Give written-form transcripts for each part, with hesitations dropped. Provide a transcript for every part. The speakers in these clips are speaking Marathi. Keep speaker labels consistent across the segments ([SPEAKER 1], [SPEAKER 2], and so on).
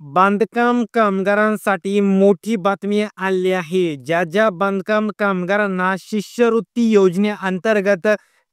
[SPEAKER 1] बांधकाम कामगारांसाठी मोठी बातमी आली आहे. ज्या बांधकाम कामगारांना शिष्यवृत्ती योजनेअंतर्गत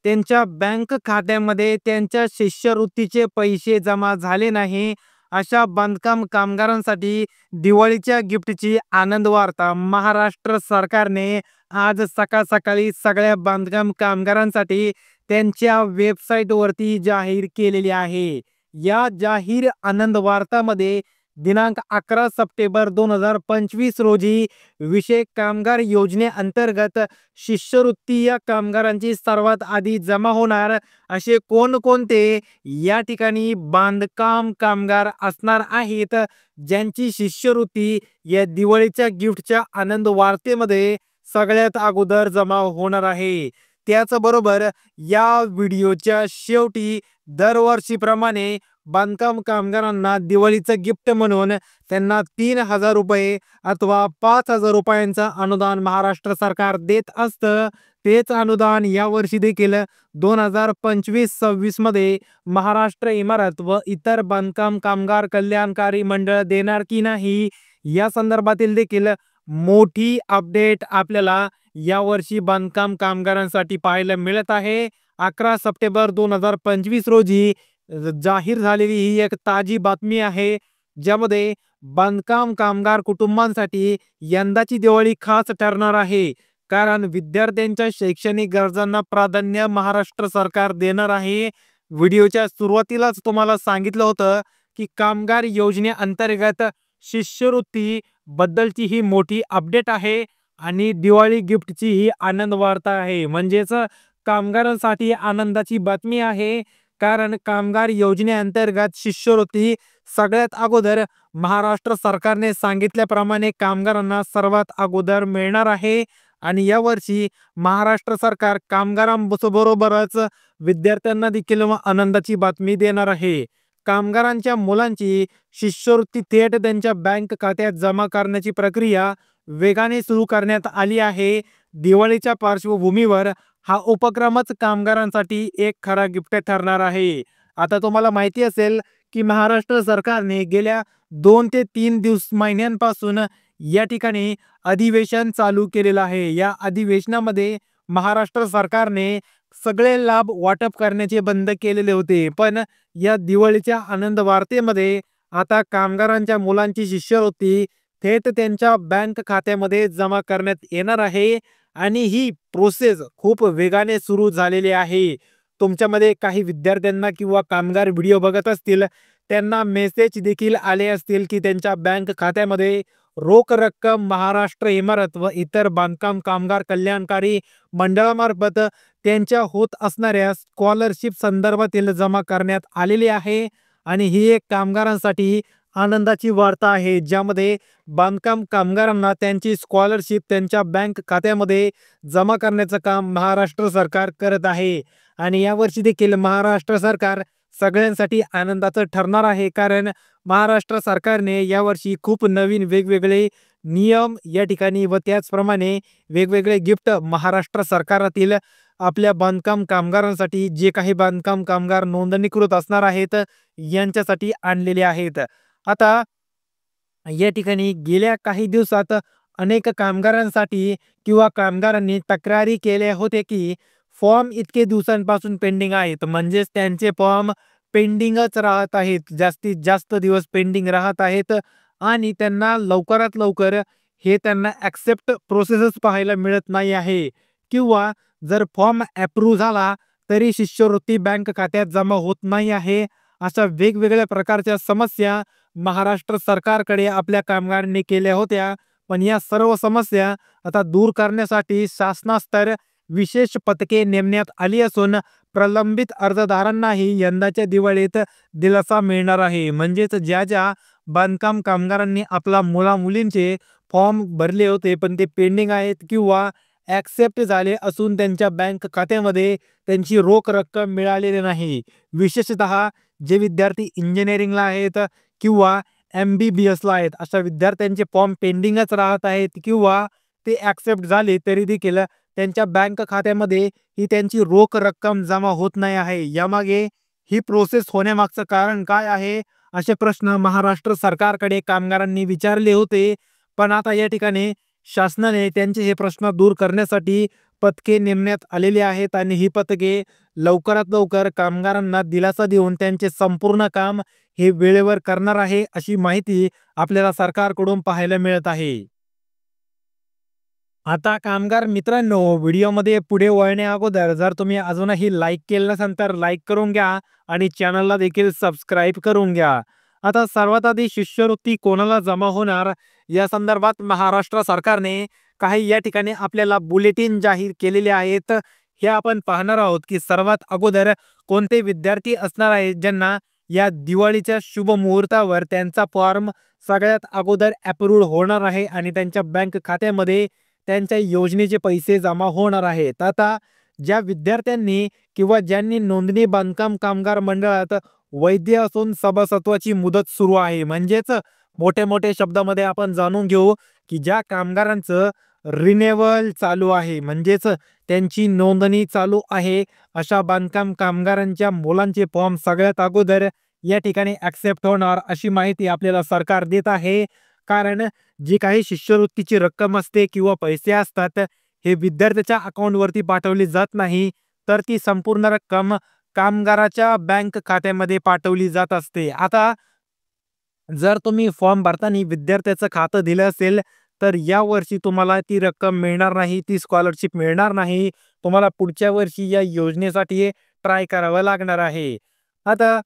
[SPEAKER 1] त्यांच्या बँक खात्यामध्ये त्यांच्या शिष्यवृत्तीचे पैसे जमा झाले नाही, अशा बांधकाम कामगारांसाठी दिवाळीच्या गिफ्टची आनंद वार्ता महाराष्ट्र सरकारने आज सकाळ सकाळी सगळ्या बांधकाम कामगारांसाठी त्यांच्या वेबसाईटवरती जाहीर केलेली आहे. या जाहीर आनंद वार्तामध्ये दिनांक 11 सप्टेंबर 2025 रोजी विशेष कामगार योजनेअंतर्गत शिष्यवृत्ती या कामगारांची सर्वात आधी जमा होणार असे कोणकोणते या ठिकाणी बांधकाम कामगार असणार आहेत, ज्यांची शिष्यवृत्ती या दिवाळीच्या गिफ्टच्या आनंद वार्तेमध्ये सगळ्यात अगोदर जमा होणार आहे. त्याचबरोबर या व्हिडिओच्या शेवटी दरवर्षीप्रमाणे बांधकाम कामगारांना दिवाळीचं गिफ्ट म्हणून त्यांना 3000 रुपये अथवा 5000 रुपयांचं अनुदान महाराष्ट्र सरकार देत असतं. तेच अनुदान यावर्षी देखील 2025-26 मध्ये महाराष्ट्र इमारत व इतर बांधकाम कामगार कल्याणकारी मंडळ देणार की नाही, या संदर्भातील देखील मोठी अपडेट आपल्याला यावर्षी बांधकाम कामगारांसाठी पाहायला मिळत आहे. 11 सप्टेंबर 2025 रोजी जाहीर झालेली ही एक ताजी बातमी आहे, ज्यामध्ये बांधकाम कामगार कुटुंबांसाठी यंदाची दिवाळी खास ठरणार आहे. कारण विद्यार्थ्यांच्या शैक्षणिक गरजांना प्राधान्य महाराष्ट्र सरकार देणार आहे. व्हिडिओच्या सुरुवातीलाच तुम्हाला सांगितलं होतं की कामगार योजनेअंतर्गत शिष्यवृत्ती बद्दलची ही मोठी अपडेट आहे आणि दिवाळी गिफ्टची ही आनंद वार्ता आहे. म्हणजेच कामगारांसाठी आनंदाची बातमी आहे. कारण कामगार योजनेअंतर्गत शिष्यवृत्ती सगळ्यात अगोदर महाराष्ट्र सरकारने सांगितल्याप्रमाणे कामगारांना सर्वात अगोदर मिळणार आहे. आणि यावर्षी महाराष्ट्र सरकार कामगारांबरोबरच विद्यार्थ्यांना देखील आनंदाची बातमी देणार आहे. कामगारांच्या मुलांची शिष्यवृत्ती थेट त्यांच्या बँक खात्यात जमा करण्याची प्रक्रिया वेगाने सुरू करण्यात आली आहे. दिवाळीच्या पार्श्वभूमीवर हा उपक्रमच कामगारांसाठी एक खरा गिफ्ट ठरणार आहे. आता तुम्हाला माहिती असेल की महाराष्ट्र सरकारने गेल्या 2 ते 3 महिन्यांपासून या ठिकाणी अधिवेशन चालू केलेलं आहे. या अधिवेशनामध्ये महाराष्ट्र सरकारने सगळे लाभ वाटप करण्याचे बंद केलेले होते. पण या दिवाळीच्या आनंद वार्तेमध्ये आता कामगारांच्या मुलांची शिष्यवृत्ती थेट त्यांच्या बँक खात्यामध्ये जमा करण्यात येणार आहे आणि ही प्रोसेस खूप वेगाने सुरू झालेली आहे. तुमच्यामध्ये काही विद्यार्थ्यांना किंवा कामगार व्हिडिओ बघत असतील, त्यांना मेसेज देखील आले असतील की त्यांच्या बँक खात्यामध्ये रोख रक्कम महाराष्ट्र इमारत व इतर बांधकाम कामगार कल्याणकारी मंडळामार्फत त्यांच्या होत असणाऱ्या स्कॉलरशिप संदर्भातील जमा करण्यात आलेली आहे. आणि ही एक कामगारांसाठी आनंदाची वार्ता आहे, ज्यामध्ये बांधकाम कामगारांना त्यांची स्कॉलरशिप त्यांच्या बँक खात्यामध्ये जमा करण्याचं काम महाराष्ट्र सरकार करत आहे. आणि यावर्षी देखील महाराष्ट्र सरकार सगळ्यांसाठी आनंदाचं ठरणार आहे. कारण महाराष्ट्र सरकारने यावर्षी खूप नवीन वेगवेगळे नियम या ठिकाणी व त्याचप्रमाणे वेगवेगळे गिफ्ट महाराष्ट्र सरकारातील आपल्या बांधकाम कामगारांसाठी, जे काही बांधकाम कामगार नोंदणीकृत असणार आहेत, यांच्यासाठी आणलेले आहेत. आता या ठिकाणी गेल्या काही दिवसात अनेक कामगारांसाठी किंवा कामगारांनी तक्रारी केल्या होत्या की फॉर्म इतके दिवसांपासून पेंडिंग आहेत, म्हणजेच त्यांचे फॉर्म पेंडिंगच राहत आहेत, जास्तीत जास्त दिवस पेंडिंग राहत आहेत आणि त्यांना लवकरात लवकर हे त्यांना ॲक्सेप्ट प्रोसेसच पाहायला मिळत नाही आहे. किंवा जर फॉर्म अप्रूव्ह झाला तरी शिष्यवृत्ती बँक खात्यात जमा होत नाही आहे. अशा वेगवेगळ्या प्रकारच्या समस्या महाराष्ट्र सरकारकडे आपल्या कामगारांनी केल्या होत्या. पण या सर्व समस्या आता दूर करण्यासाठी शासनास्तर विशेष पथके नेमण्यात आली असून प्रलंबित अर्जदारांनाही यंदाच्या दिवाळीत दिलासा मिळणार आहे. म्हणजेच ज्या बांधकाम कामगारांनी आपला मुलामुलींचे फॉर्म भरले होते पण ते पेंडिंग आहेत किंवा ॲक्सेप्ट झाले असून त्यांच्या बँक खात्यामध्ये त्यांची रोख रक्कम मिळालेली नाही, विशेषतः जे विद्यार्थी इंजिनिअरिंगला आहेत किंवा MBBSला आहेत, अशा विद्यार्थ्यांचे फॉर्म पेंडिंगच राहत आहेत किंवा ते ॲक्सेप्ट झाले तरी देखील त्यांच्या बँक खात्यामध्ये ही त्यांची रोख रक्कम जमा होत नाही आहे. यामागे ही प्रोसेस होण्यामागचं कारण काय आहे असे प्रश्न महाराष्ट्र सरकारकडे कामगारांनी विचारले होते. पण आता या ठिकाणी शासनाने त्यांचे हे प्रश्न दूर करण्यासाठी पथके नेमण्यात आलेली आहेत आणि ही पथके लवकरात लवकर कामगारांना दिलासा देऊन त्यांचे संपूर्ण काम हे वेळेवर करणार आहे, अशी माहिती आपल्याला सरकारकडून पाहायला मिळत आहे. आता कामगार मित्रांनो, व्हिडिओमध्ये पुढे वळण्या अगोदर जर तुम्ही अजूनही लाईक केलं नसेल तर लाईक करून घ्या आणि चॅनलला देखील सबस्क्राईब करून घ्या. आता सर्वात आधी शिष्यवृत्ती कोणाला जमा होणार या संदर्भात महाराष्ट्र सरकारने काही या ठिकाणी आपल्याला बुलेटिन जाहीर केलेले आहेत. हे आपण पाहणार आहोत की सर्वात अगोदर कोणते विद्यार्थी असणार आहेत ज्यांना या दिवाळीच्या शुभ मुहूर्तावर त्यांचा फॉर्म सगळ्यात अगोदर अप्रूव्ह होणार आहे आणि त्यांच्या बँक खात्यामध्ये त्यांच्या योजनेचे पैसे जमा होणार आहेत. आता ज्या विद्यार्थ्यांनी किंवा ज्यांनी नोंदणी बांधकाम कामगार मंडळात वैध असून सभासत्वाची मुदत सुरू आहे, म्हणजेच मोठे मोठे शब्दामध्ये आपण जाणून घेऊ की ज्या कामगारांचं रिन्युअल चालू आहे, म्हणजेच त्यांची नोंदणी चालू आहे, अशा बांधकाम कामगारांच्या मुलांचे फॉर्म सगळ्यात अगोदर या ठिकाणी ॲक्सेप्ट होणार अशी माहिती आपल्याला सरकार देत आहे. कारण जी काही शिष्यवृत्तीची रक्कम असते किंवा पैसे असतात हे विद्यार्थ्याच्या अकाउंटवरती पाठवली जात नाही, तर ती संपूर्ण रक्कम कामगाराच्या बँक खात्यामध्ये पाठवली जात असते. आता जर तुम्ही फॉर्म भरताना विद्यार्थ्याचं खातं दिलं असेल तर या वर्षी तुम्हाला ती रक्कम मिळणार नाही, ती स्कॉलरशिप मिळणार नाही. तुम्हाला पुढच्या वर्षी या योजनेसाठी ट्राय करावं लागणार आहे. आता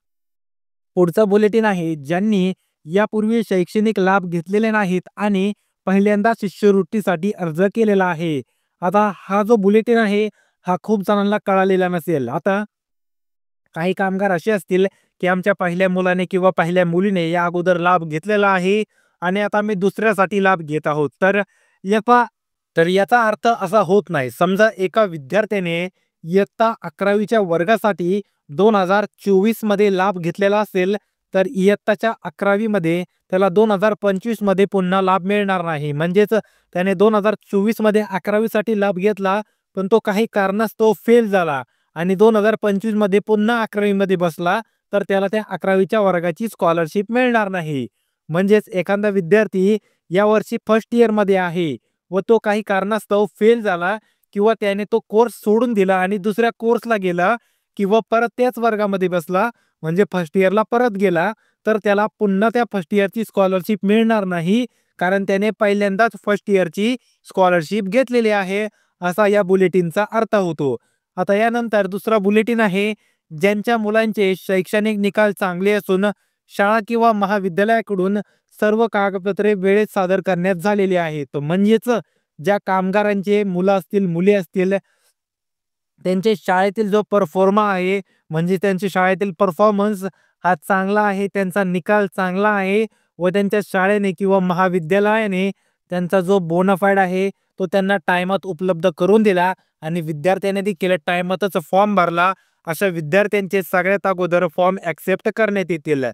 [SPEAKER 1] पुढचं बुलेटिन आहे, ज्यांनी यापूर्वी शैक्षणिक लाभ घेतलेले नाहीत आणि पहिल्यांदा शिष्यवृत्तीसाठी अर्ज केलेला आहे. आता हा जो बुलेटिन आहे हा खूप जणांना कळालेला नसेल. आता काही कामगार असे असतील की आमच्या पहिल्या मुलाने किंवा पहिल्या मुलीने या अगोदर लाभ घेतलेला आहे आणि आता आम्ही दुसऱ्यासाठी लाभ घेत आहोत. याचा अर्थ असा होत नाही. समजा एका विद्यार्थ्याने इयत्ता 11वीच्या वर्गासाठी 2024 मध्ये लाभ घेतलेला असेल, तर इयत्ताच्या 11वी मध्ये त्याला 2025 मध्ये पुन्हा लाभ मिळणार नाही. म्हणजेच त्याने 2024 मध्ये 11वी साठी लाभ घेतला, पण तो काही कारणास्तव फेल झाला आणि 2025 मध्ये पुन्हा 11वी मध्ये बसला, तर त्याला त्या 11वीच्या वर्गाची स्कॉलरशिप मिळणार नाही. म्हणजेच एखादा विद्यार्थी यावर्षी फर्स्ट इयर मध्ये आहे व तो काही कारणास्तव फेल झाला किंवा त्याने तो कोर्स सोडून दिला आणि दुसऱ्या कोर्सला गेला किंवा परत त्याच वर्गामध्ये बसला, म्हणजे फर्स्ट इयरला परत गेला, तर त्याला पुन्हा त्या फर्स्ट इयरची स्कॉलरशिप मिळणार नाही, कारण त्याने पहिल्यांदाच फर्स्ट इयरची स्कॉलरशिप घेतलेली आहे, असा या बुलेटिनचा अर्थ होतो. आता यानंतर दुसरा बुलेटिन आहे, ज्यांच्या मुलांचे शैक्षणिक निकाल चांगले असून शाळा किंवा महाविद्यालयाकडून सर्व कागदपत्रे वेळेत सादर करण्यात झालेली आहेत. म्हणजेच ज्या कामगारांचे मुलं असतील, मुली असतील, त्यांचे शाळेतील जो परफॉर्मा आहे, म्हणजे त्यांच्या शाळेतील परफॉर्मन्स हा चांगला आहे, त्यांचा निकाल चांगला आहे व त्यांच्या शाळेने किंवा महाविद्यालयाने त्यांचा जो बोनाफाईड आहे तो त्यांना टायमात उपलब्ध करून दिला आणि विद्यार्थ्याने देखील टायमातच फॉर्म भरला, अशा विद्यार्थ्यांचे सगळ्यात अगोदर फॉर्म ॲक्सेप्ट करण्यात येतील.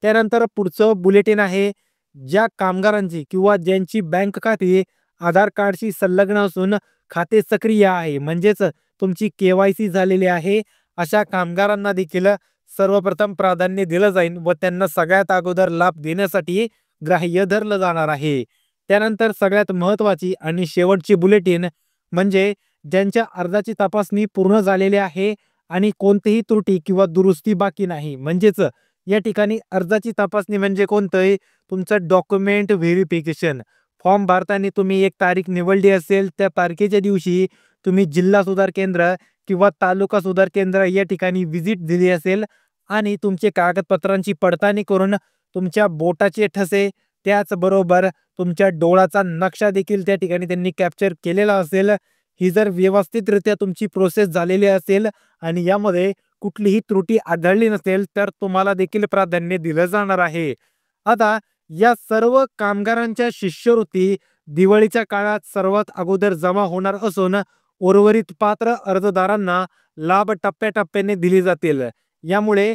[SPEAKER 1] त्यानंतर पुढचं बुलेटिन आहे, ज्या कामगारांची किंवा ज्यांची बँक खाती आधार कार्डशी संलग्न असून खाते सक्रिय आहे, म्हणजेच तुमची KYC झालेली आहे, अशा कामगारांना देखील सर्वप्रथम प्राधान्य दिलं जाईल व त्यांना सगळ्यात अगोदर लाभ देण्यासाठी ग्राह्य धरलं जाणार आहे. त्यानंतर सगळ्यात महत्त्वाची आणि शेवटची बुलेटिन म्हणजे ज्यांच्या अर्जाची तपासणी पूर्ण झालेली आहे आणि कोणतीही त्रुटी किंवा दुरुस्ती बाकी नाही. म्हणजेच या ठिकाणी अर्जाची तपासणी म्हणजे कोणतं, तुमचं डॉक्युमेंट व्हेरिफिकेशन. फॉर्म भरताना तुम्ही एक तारीख निवडली असेल, त्या तारखेच्या दिवशी तुम्ही जिल्हा सुधार केंद्र किंवा तालुका सुधार केंद्र या ठिकाणी व्हिजिट दिली असेल आणि तुमचे कागदपत्रांची पडताळणी करून तुमच्या बोटाचे ठसे त्याचबरोबर तुमच्या डोळाचा नक्षा देखील त्या ठिकाणी त्यांनी कॅप्चर केलेला असेल. ही जर व्यवस्थितरित्या तुमची प्रोसेस झालेली असेल आणि यामध्ये कुठलीही त्रुटी आढळली नसेल, तर तुम्हाला देखील प्राधान्य दिलं जाणार आहे. आता या सर्व कामगारांच्या शिष्यवृत्ती दिवाळीच्या काळात सर्वात अगोदर जमा होणार असून उर्वरित पात्र अर्जदारांना लाभ टप्प्याटप्प्याने दिली जातील. यामुळे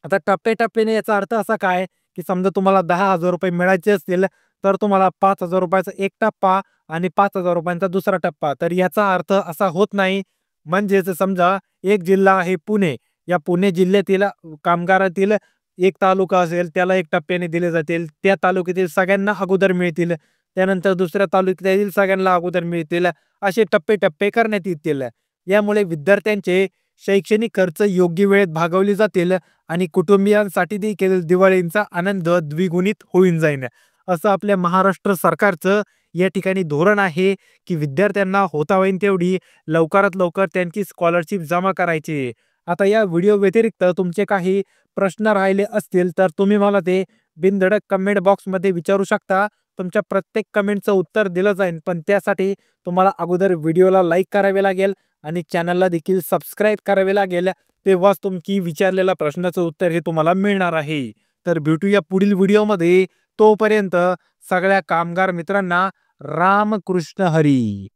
[SPEAKER 1] आता टप्प्याटप्प्याने याचा अर्थ असा काय, की समजा तुम्हाला 10,000 रुपये मिळायचे असतील, तर तुम्हाला 5,000 रुपयाचा एक टप्पा आणि 5,000 रुपयांचा दुसरा टप्पा. तर याचा अर्थ असा होत नाही. म्हणजेच समजा एक जिल्हा आहे पुणे, या पुणे जिल्ह्यातील कामगारातील एक तालुका असेल त्याला एक टप्प्याने दिले जातील. त्या तालुक्यातील सगळ्यांना अगोदर मिळतील. त्यानंतर दुसऱ्या तालुक्यातील सगळ्यांना अगोदर मिळतील. असे टप्पे-टप्पे करण्यात येतील. यामुळे विद्यार्थ्यांचे शैक्षणिक खर्च योग्य वेळेत भागवले जातील आणि कुटुंबियांसाठी देखील दिवाळीचा आनंद द्विगुणित होऊन जाईल. असं आपल्या महाराष्ट्र सरकारचं या ठिकाणी धोरण आहे, की विद्यार्थ्यांना होता होईल तेवढी लवकरात लवकर त्यांची स्कॉलरशिप जमा करायची. आता या व्हिडिओ व्यतिरिक्त तुमचे काही प्रश्न राहिले असतील तर तुम्ही मला ते बिनधडक कमेंट बॉक्समध्ये विचारू शकता. तुमच्या प्रत्येक कमेंटचं उत्तर दिलं जाईल. पण त्यासाठी तुम्हाला अगोदर व्हिडिओला लाईक करावे लागेल आणि चॅनलला देखील सबस्क्राईब करावे लागेल. तेव्हाच तुमची विचारलेल्या प्रश्नाचं उत्तर हे तुम्हाला मिळणार आहे. तर भेटूया पुढील व्हिडिओमध्ये. तोपर्यंत सगळ्या कामगार मित्रांना रामकृष्ण हरी.